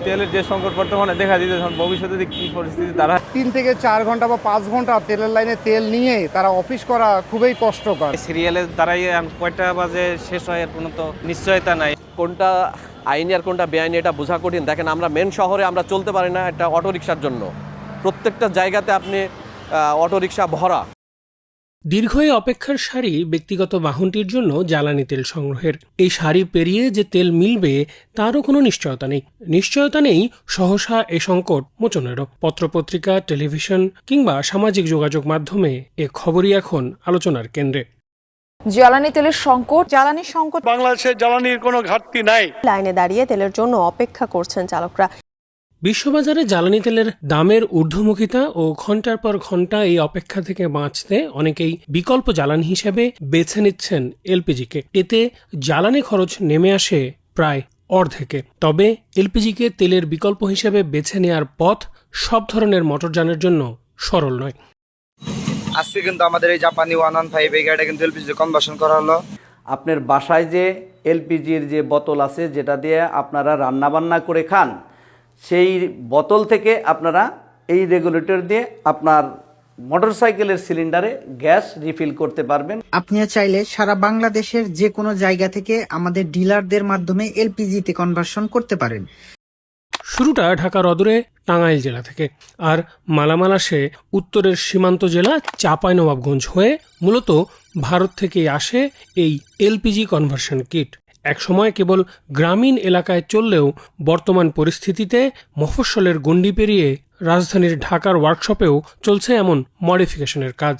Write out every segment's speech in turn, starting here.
তেলের যে সংকট বর্তমানে দেখা দিতে ভবিষ্যতে কি পরিস্থিতি তারা 3 থেকে 4 ঘন্টা বা 5 ঘন্টা তেলের লাইনে তেল নিয়ে তারা অফিস করা খুবই কষ্টকর। সিরিয়ালের দ্বারাই কয়টা বাজে শেষ হয় এর কোনো তো নিশ্চয়তা নাই। কোনটা আইনি আর কোনটা বেআইনি এটা বোঝা কঠিন। দেখেন আমরা মেন শহরে আমরা চলতে পারি না একটা অটোরিকশার জন্য, প্রত্যেকটা জায়গাতে আপনি অটোরিকশা ভরা। দীর্ঘ এই অপেক্ষার সারি ব্যক্তিগত বাহনটির জন্য জ্বালানি তেল সংগ্রহের। এই সারি পেরিয়ে যে তেল মিলবে তারও কোনো নিশ্চয়তা নেই। নিশ্চয়তা নেই সহসা এ সংকট মোচনেরও। পত্রপত্রিকা, টেলিভিশন কিংবা সামাজিক যোগাযোগ মাধ্যমে এ খবরই এখন আলোচনার কেন্দ্রে। জ্বালানি তেলের সংকট বাংলাদেশে জ্বালানির কোনো ঘাটতি নাই। লাইনে দাঁড়িয়ে তেলের জন্য অপেক্ষা করছেন চালকরা। বিশ্ববাজারে জ্বালানি তেলের দামের ঊর্ধ্বমুখিতা ও ঘন্টার পর ঘন্টা এই অপেক্ষা থেকে বাঁচতে অনেকেই বিকল্প জ্বালানি হিসেবে বেছে নিচ্ছেন এলপিজিকে। এতে জ্বালানি খরচ নেমে আসে প্রায় অর্ধেকে। তবে এলপিজিকে তেলের বিকল্প হিসেবে বেছে নেওয়ার পথ সব ধরনের মোটরযানের জন্য সরল নয়। আজকে কিন্তু আমাদের এই জাপানি 115 এই গাড়িটা কিন্তু এলপিজি কনভার্সন করা হলো। আপনার বাসায় যে এলপিজির যে বোতল আছে যেটা দিয়ে আপনারা রান্নাবান্না করে খান, সেই বোতল থেকে আপনারা এই রেগুলেটর দিয়ে আপনার মোটরসাইকেলের সিলিন্ডারে গ্যাস রিফিল করতে পারবেন। আপনি চাইলে সারা বাংলাদেশের যে কোনো জায়গা থেকে আমাদের ডিলারদের মাধ্যমে এলপিজিতে কনভার্সন করতে পারেন। শুরুটা ঢাকার অদূরে টাঙ্গাইল জেলা থেকে, আর মালামাল আসে উত্তরের সীমান্ত জেলা চাঁপাইনবাবগঞ্জ হয়ে। মূলত ভারত থেকেই আসে এই এলপিজি কনভার্সন কিট। একসময় কেবল গ্রামীণ এলাকায় চললেও বর্তমান পরিস্থিতিতে মফস্বলের গণ্ডি পেরিয়ে রাজধানীর ঢাকার ওয়ার্কশপেও চলছে এমন মডিফিকেশনের কাজ।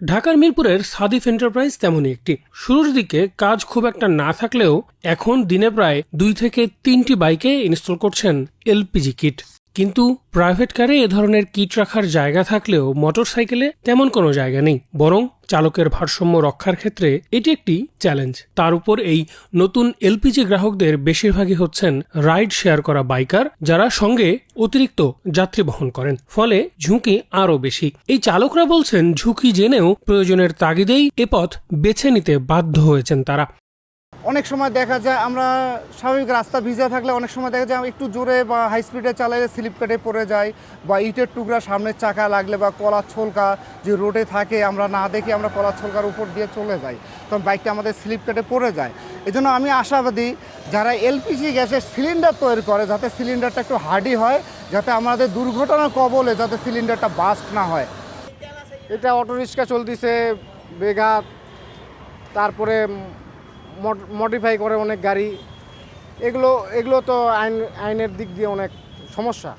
ঢাকার মিরপুরের সাদিফ এন্টারপ্রাইজ তেমনই একটি। শুরুর দিকে কাজ খুব একটা না থাকলেও এখন দিনে প্রায় 2 থেকে 3টি বাইকে ইনস্টল করছেন এলপিজি কিট। কিন্তু প্রাইভেট কারে এ ধরনের কিট রাখার জায়গা থাকলেও মোটরসাইকেলে তেমন কোনো জায়গা নেই, বরং চালকের ভারসাম্য রক্ষার ক্ষেত্রে এটি একটি চ্যালেঞ্জ। তার উপর এই নতুন এলপিজি গ্রাহকদের বেশিরভাগই হচ্ছেন রাইড শেয়ার করা বাইকার, যারা সঙ্গে অতিরিক্ত যাত্রী বহন করেন, ফলে ঝুঁকি আরও বেশি। এই চালকরা বলছেন ঝুঁকি জেনেও প্রয়োজনের তাগিদেই এ পথ বেছে নিতে বাধ্য হয়েছেন তারা। অনেক সময় দেখা যায় আমরা স্বাভাবিক রাস্তা ভিজা থাকলে অনেক সময় দেখা যায় একটু জোরে বা হাই স্পিডে চালাইলে স্লিপ কেটে পড়ে যায়, বা ইটের টুকরা সামনের চাকা লাগলে বা কলার ছলকা যে রোডে থাকে আমরা না দেখে আমরা কলার ছলকার উপর দিয়ে চলে যাই, তখন বাইকটা আমাদের স্লিপ কেটে পড়ে যায়। এজন্য আমি আশাবাদী যারা এলপিজি গ্যাসের সিলিন্ডার তৈরি করে যাতে সিলিন্ডারটা একটু হার্ডি হয়, যাতে আমাদের দুর্ঘটনার কবলে যাতে সিলিন্ডারটা বাস্ট না হয়। এটা অটোরিক্সা চলতেছে, বেঘাত, তারপরে মডিফাই করে অনেক গাড়ি। এগুলো তো আইনের দিক দিয়ে অনেক সমস্যা,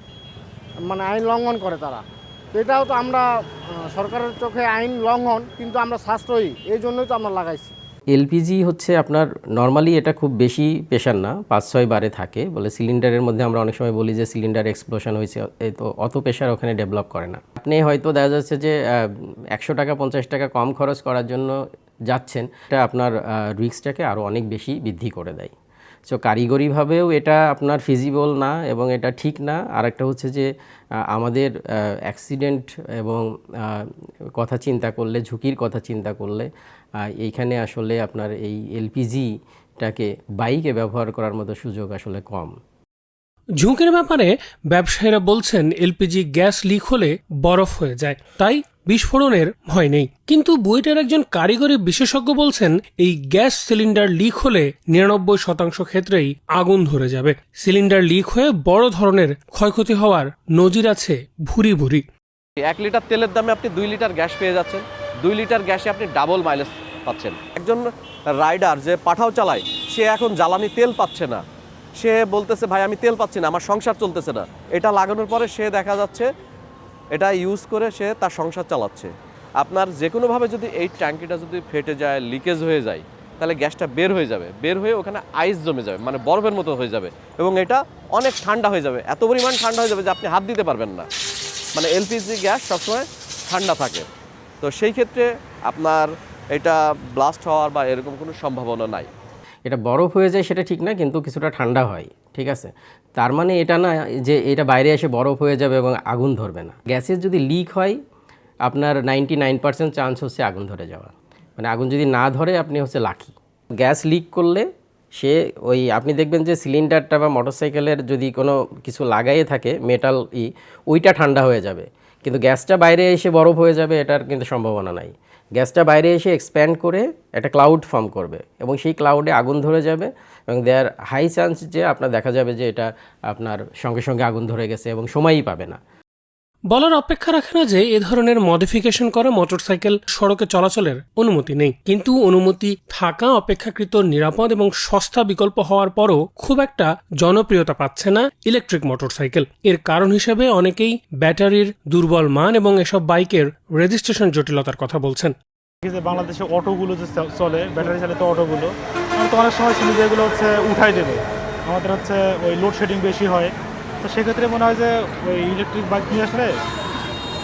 মানে আইন লঙ্ঘন করে তারা। তো এটাও তো আমরা সরকারের চোখে আইন লঙ্ঘন, কিন্তু আমরা সাশ্রয়ী, এই জন্যই তো আমরা লাগাইছি। এলপিজি হচ্ছে আপনার নর্মালি এটা খুব বেশি প্রেশার না, 5-6 বারে থাকে বলে। সিলিন্ডারের মধ্যে আমরা অনেক সময় বলি যে সিলিন্ডার এক্সপ্লোশন হয়েছে, তো অত প্রেশার ওখানে ডেভেলপ করে না। আপনি হয়তো দেখা যাচ্ছে যে 100 টাকা 50 টাকা কম খরচ করার জন্য যাচ্ছেন, এটা আপনার রিস্কটাকে আরও অনেক বেশি বৃদ্ধি করে দেয়। সো কারিগরিভাবেও এটা আপনার ফিজিবল না এবং এটা ঠিক না। আর একটা হচ্ছে যে আমাদের অ্যাক্সিডেন্ট এবং কথা চিন্তা করলে, ঝুঁকির কথা চিন্তা করলে এইখানে আসলে আপনার এই এলপিজিটাকে বাইকে ব্যবহার করার মতো সুযোগ আসলে কম। ঝুঁকির ব্যাপারে ব্যবসায়ীরা বলছেন এলপিজি গ্যাস লিক হলে বরফ হয়ে যায়, তাই বিস্ফোরণের ভয় নেই। কিন্তু বুয়েটের একজন কারিগরি বিশেষজ্ঞ বলছেন এই গ্যাস সিলিন্ডার লিক হলে 99% ক্ষেত্রেই আগুন ধরে যাবে। সিলিন্ডার লিক হয়ে বড় ধরনের ক্ষয়ক্ষতি হওয়ার নজির আছে ভুরি ভুরি। 1 লিটার তেলের দামে আপনি 2 লিটার গ্যাস পেয়ে যাচ্ছেন। 2 লিটার গ্যাসে আপনি ডাবল মাইলেজ পাচ্ছেন। একজন রাইডার যে পাঠাও চালায়, সে এখন জ্বালানি তেল পাচ্ছে না। সে বলতেছে ভাই আমি তেল পাচ্ছি না, আমার সংসার চলতেছে না। এটা লাগানোর পরে সে দেখা যাচ্ছে এটা ইউজ করে সে তার সংসার চালাচ্ছে। আপনার যে কোনোভাবে যদি এই ট্যাঙ্কিটা যদি ফেটে যায়, লিকেজ হয়ে যায়, তাহলে গ্যাসটা বের হয়ে যাবে, বের হয়ে ওখানে আইস জমে যাবে, মানে বরফের মতো হয়ে যাবে, এবং এটা অনেক ঠান্ডা হয়ে যাবে, এত পরিমাণ ঠান্ডা হয়ে যাবে যে আপনি হাত দিতে পারবেন না। মানে এলপিজি গ্যাস সবসময় ঠান্ডা থাকে, তো সেই ক্ষেত্রে আপনার এটা ব্লাস্ট হওয়ার বা এরকম কোনো সম্ভাবনা নাই। এটা বরফ হয়ে যায় সেটা ঠিক না, কিন্তু কিছুটা ঠান্ডা হয়, ঠিক আছে। তার মানে এটা না যে এটা বাইরে এসে বরফ হয়ে যাবে এবং আগুন ধরবে না। গ্যাসের যদি লিক হয় আপনার 99% চান্স হচ্ছে আগুন ধরে যাওয়া, মানে আগুন যদি না ধরে আপনি হচ্ছে লাকি। গ্যাস লিক করলে সে ওই আপনি দেখবেন যে সিলিন্ডারটা বা মোটরসাইকেলের যদি কোনো কিছু লাগাইয়ে থাকে মেটাল ওইটা ঠান্ডা হয়ে যাবে, কিন্তু গ্যাসটা বাইরে এসে বরফ হয়ে যাবে এটার কিন্তু সম্ভাবনা নাই। গ্যাসটা বাইরে এসে এক্সপ্যান্ড করে একটা ক্লাউড ফর্ম করবে এবং সেই ক্লাউডে আগুন ধরে যাবে এবং দেয়ার হাই চান্স যে আপনার দেখা যাবে যে এটা আপনার সঙ্গে সঙ্গে আগুন ধরে গেছে এবং সময়ই পাবে না। বলার অপেক্ষা রাখে না যে এ ধরনের মডিফিকেশন করা মোটরসাইকেল সড়কে চলাচলের অনুমতি নেই, কিন্তু অনুমতি থাকা অপেক্ষাকৃত নিরাপদ এবং সস্তা বিকল্প হওয়ার পরও খুব একটা জনপ্রিয়তা পাচ্ছে না ইলেকট্রিক মোটরসাইকেল। এর কারণ হিসেবে অনেকেই ব্যাটারির দুর্বল মান এবং এসব বাইকের রেজিস্ট্রেশন জটিলতার কথা বলছেন। যে বাংলাদেশে অটোগুলো যে চলে ব্যাটারি চালিত অটোগুলো, তো অনেক সময় ছিল যে এগুলো হচ্ছে উঠাই দেবে, আমাদের হচ্ছে ওই লোডশেডিং বেশি হয়, তো সেক্ষেত্রে মনে হয় যে ওই ইলেকট্রিক বাইক নিয়ে আসলে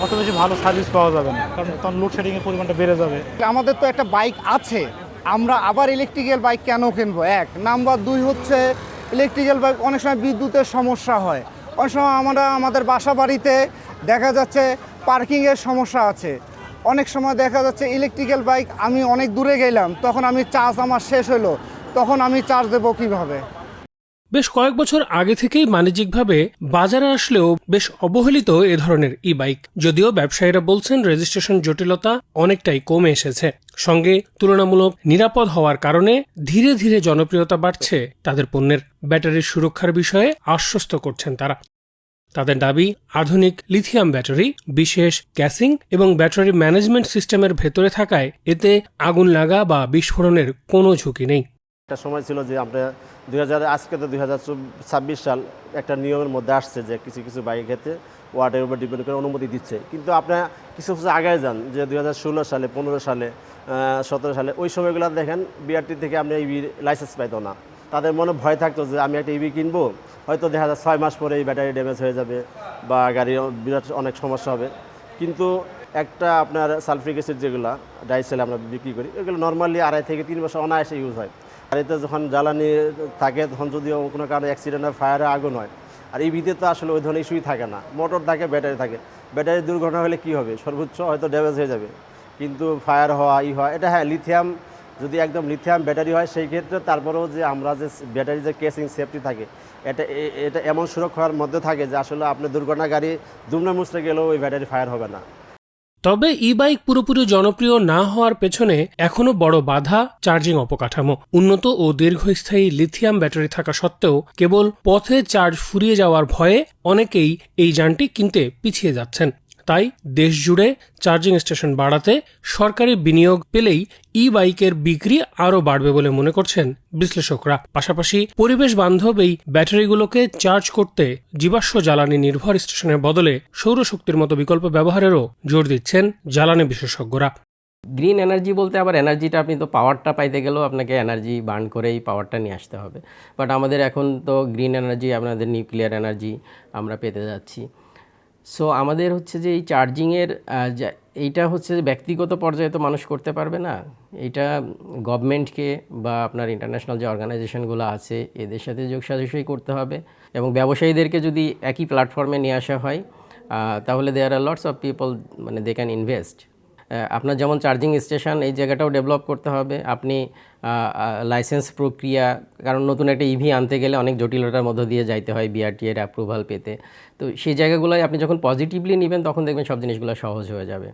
অত বেশি ভালো সার্ভিস পাওয়া যাবে না, কারণ তখন লোডশেডিংয়ের পরিমাণটা বেড়ে যাবে। আমাদের তো একটা বাইক আছে, আমরা আবার ইলেকট্রিক্যাল বাইক কেন কিনবো? এক নাম্বার, দুই হচ্ছে ইলেকট্রিক্যাল বাইক অনেক সময় বিদ্যুতের সমস্যা হয়, অনেক সময় আমাদের বাসা বাড়িতে দেখা যাচ্ছে পার্কিংয়ের সমস্যা আছে, অনেক সময় দেখা যাচ্ছে ইলেকট্রিক্যাল বাইক আমি অনেক দূরে গেলাম, তখন আমি চার্জ আমার শেষ হলো, তখন আমি চার্জ দেবো কীভাবে? বেশ কয়েক বছর আগে থেকেই বাণিজ্যিকভাবে বাজারে আসলেও বেশ অবহেলিত এ ধরনের ই বাইক, যদিও ব্যবসায়ীরা বলছেন রেজিস্ট্রেশন জটিলতা অনেকটাই কমে এসেছে, সঙ্গে তুলনামূলক নিরাপদ হওয়ার কারণে ধীরে ধীরে জনপ্রিয়তা বাড়ছে তাদের পণ্যের। ব্যাটারির সুরক্ষার বিষয়ে আশ্বস্ত করছেন তারা। তাদের দাবি, আধুনিক লিথিয়াম ব্যাটারি, বিশেষ ক্যাসিং এবং ব্যাটারি ম্যানেজমেন্ট সিস্টেমের ভেতরে থাকায় এতে আগুন লাগা বা বিস্ফোরণের কোনো ঝুঁকি নেই। একটা সময় ছিল যে আমরা আজকে তো 2026 সাল একটা নিয়মের মধ্যে আসছে যে কিছু কিছু বাইকের ক্ষেত্রে ওয়াটের উপর ডিপেন্ড করে অনুমতি দিচ্ছে, কিন্তু আপনার কিছু কিছু আগে যান যে 2016 সালে 15 সালে 17 সালে ওই সময়গুলো দেখেন বিআরটি থেকে আপনি ইভি লাইসেন্স পাইতো না, তাদের মনে ভয় থাকতো যে আমি একটা ইভি কিনবো, হয়তো দেখা যায় 6 মাস পরে এই ব্যাটারি ড্যামেজ হয়ে যাবে বা গাড়ির বিরাট অনেক সমস্যা হবে। কিন্তু একটা আপনার সালফ্রিক অ্যাসিড যেগুলো ডাইসেল আমরা বিক্রি করি, এগুলো নর্মালি 2.5 থেকে 3 বছর অনায়াসে ইউজ হয়। গাড়িতে যখন জ্বালানি থাকে তখন যদিও কোনো কারণে অ্যাক্সিডেন্ট হয়, ফায়ারে আগুন হয়, আর এই ভিতরে তো আসলে ওই ধরনের ইস্যুই থাকে না, মোটর থাকে, ব্যাটারি থাকে। ব্যাটারি দুর্ঘটনা হলে কি হবে? সর্বোচ্চ হয়তো ড্যামেজ হয়ে যাবে, কিন্তু ফায়ার হওয়া হয় এটা হ্যাঁ লিথিয়াম, যদি একদম লিথিয়াম ব্যাটারি হয় সেই ক্ষেত্রে তারপরেও যে আমরা যে ব্যাটারি যে কেসিং সেফটি থাকে এটা এমন সুরক্ষার মধ্যে থাকে যে আসলে আপনি দুর্ঘটনা গাড়ি দুমড়ে মুচড়ে গেলেও ওই ব্যাটারি ফায়ার হবে না। তবে ই বাইক পুরোপুরি জনপ্রিয় না হওয়ার পেছনে এখনো বড় বাধা চার্জিং অবকাঠামো। উন্নত ও দীর্ঘস্থায়ী লিথিয়াম ব্যাটারি থাকা সত্ত্বেও কেবল পথে চার্জ ফুরিয়ে যাওয়ার ভয়ে অনেকেই এই যানটি কিনতে পিছিয়ে যাচ্ছেন। তাই দেশ জুড়ে চার্জিং স্টেশন বাড়াতে সরকারি বিনিয়োগ পেলেই ই বাইকের বিক্রি আরও বাড়বে বলে মনে করছেন বিশ্লেষকরা। পাশাপাশি পরিবেশ বান্ধব এই ব্যাটারিগুলোকে চার্জ করতে জীবাশ্ম জ্বালানি নির্ভর স্টেশনের বদলে সৌরশক্তির মতো বিকল্প ব্যবহারেরও জোর দিচ্ছেন জ্বালানি বিশেষজ্ঞরা। গ্রিন এনার্জি বলতে আবার এনার্জিটা আপনি তো পাওয়ারটা পাইতে গেলেও আপনাকে এনার্জি বার্ন করেই পাওয়ারটা নিয়ে আসতে হবে, বাট আমাদের এখন তো গ্রিন এনার্জি, আপনাদের নিউক্লিয়ার এনার্জি আমরা পেতে যাচ্ছি। সো আমাদের হচ্ছে যে এই চার্জিংয়ের এইটা হচ্ছে যে ব্যক্তিগত পর্যায়ে তো মানুষ করতে পারবে না, এটা গভর্নমেন্টকে বা আপনার ইন্টারন্যাশনাল যে অর্গানাইজেশনগুলো আছে এদের সাথে যোগসাজশই করতে হবে, এবং ব্যবসায়ীদেরকে যদি একই প্ল্যাটফর্মে নিয়ে আসা হয় তাহলে দেয়ার আর লটস অফ পিপল, মানে দে ক্যান ইনভেস্ট। আপনার যেমন চার্জিং স্টেশন এই জায়গাটাও ডেভেলপ করতে হবে, আপনি লাইসেন্স প্রক্রিয়া, কারণ নতুন একটা ইভি আনতে গেলে অনেক জটিলতার মধ্য দিয়ে যাইতে হয় বিআরটি এর অ্যাপ্রুভাল পেতে, তো সেই জায়গাগুলোয় আপনি যখন পজিটিভলি নেবেন তখন দেখবেন সব জিনিসগুলো সহজ হয়ে যাবে।